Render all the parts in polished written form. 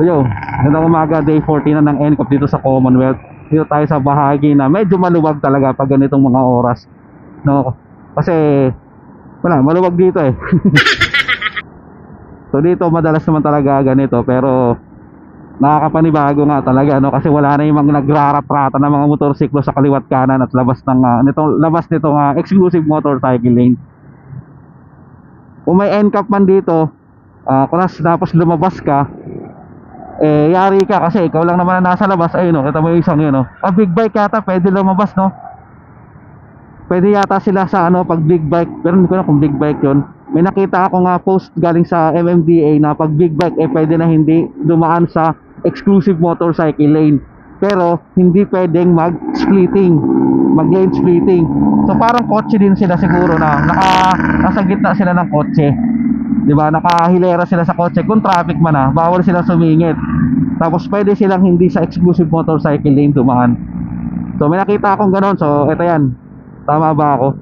So yun, gandang umaga, day 14 na ng NCAP dito sa Commonwealth. Dito tayo sa bahagi na medyo maluwag talaga pag ganitong mga oras, no? Kasi wala, maluwag dito eh. So dito madalas naman talaga ganito, pero nakakapanibago nga talaga, no? Kasi wala na yung mga nagrarat-rata ng mga motorsiklo sa kaliwat kanan at labas ng nitong exclusive motorcycle lane. Kung may NCAP man dito, kung tapos lumabas ka, eh yari ka kasi ikaw lang naman na nasa labas. Ayun, no, kita mo yung isang yun, no? Big bike yata pwede lumabas, no? Pwede yata sila sa pag big bike, pero hindi ko na kung big bike yun. May nakita ako nga post galing sa MMDA na pag big bike pwede na hindi dumaan sa exclusive motorcycle lane, pero hindi pwedeng mag lane splitting. So parang kotse din sila siguro na nasa gitna sila ng kotse, di ba? Nakahilera sila sa kotse, kung traffic man bawal silang sumingit. Tapos pwede silang hindi sa exclusive motorcycle lane dumaan. So may nakita akong ganon. So ito yan, tama ba ako?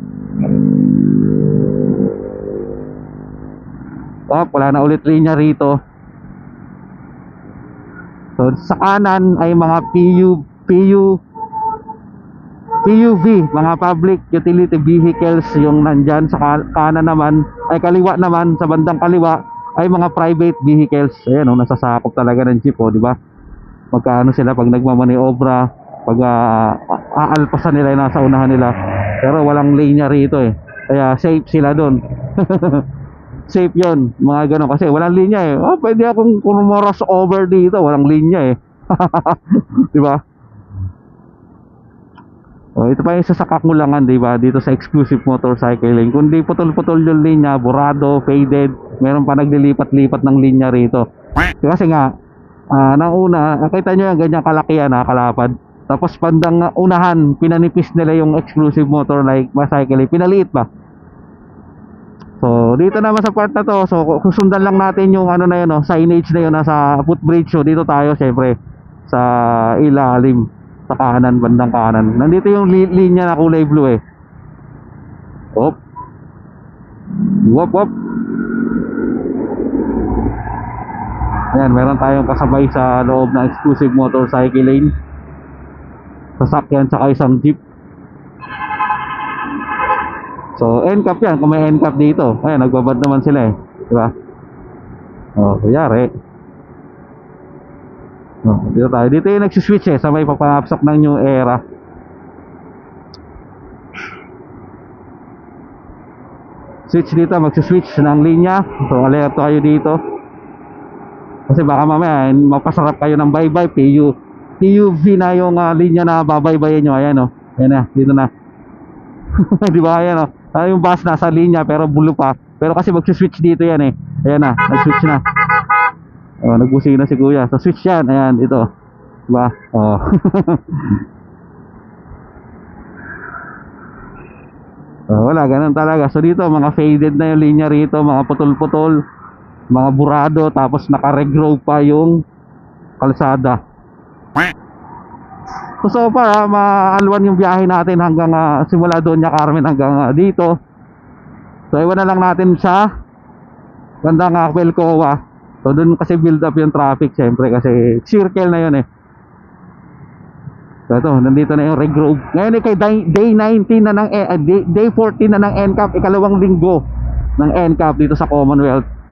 Wala na ulit linya rito. So sa kanan ay mga PUV, mga public utility vehicles yung nandyan. Sa kanan naman ay kaliwa naman, sa bandang kaliwa ay mga private vehicles. Ayan, nasasakop talaga ng jeep, di ba? Magkaano sila pag nagmamaniobra, pag aalpasan nila yung nasa unahan nila. Pero walang linya rito eh, kaya safe sila doon. Safe yon, mga ganun, kasi walang linya eh. Pwede akong kumoros over dito, walang linya eh. di ba? Ito pa yung sa Kakulangan, di ba? Dito sa exclusive motorcycle lane. Kundi putol-putol yung linya, burado, faded. Meron pa naglilipat-lipat ng linya rito. Kasi nga, nang una, nakita nyo yung ganyang kalakihan, kalapad. Tapos bandang unahan, pinanipis nila yung exclusive motorcycle lane. Pinaliit ba? So dito naman sa part na to, so susundan lang natin yung na yun, signage na yun, nasa footbridge. So dito tayo syempre sa ilalim, sa kanan, bandang kanan. Nandito yung linya na kulay blue eh. Hop. Wop. Ayan, meron tayong kasabay sa loob ng exclusive motorcycle lane. Sasakyan tsaka isang jeep. So NCAP yan, kung may NCAP dito. Ayan, nagbabad naman sila eh, diba? Kuyari. Dito tayo. Dito yung nagsiswitch eh, sa may papapasok ng new era. Switch dito, magsiswitch ng linya. So alerto kayo dito, kasi baka mamaya mapasarap kayo ng bye-bye. PUV na yung linya na babaybayin nyo. Ayan ayan na, dito na. Diba, ayan yung bus nasa linya pero blue pa. Pero kasi magsiswitch dito yan eh. Ayan na, nag-switch na. Nagbusina si kuya. So switch yan, ayan, ito. Diba? Wala, ganun talaga. So dito, mga faded na yung linya rito. Mga putol-putol, mga burado. Tapos naka-regrow pa yung kalsada. So far maalwan yung biyahe natin hanggang simula Doña Carmen hanggang dito. So iwan na lang natin sa bandang Quelcoa. So doon kasi build up yung traffic syempre, kasi circle na yun eh. So ito, nandito na yung regrove. Ngayon kay day 19 na ng day 14 na ng NCAP, ikalawang linggo ng NCAP dito sa Commonwealth.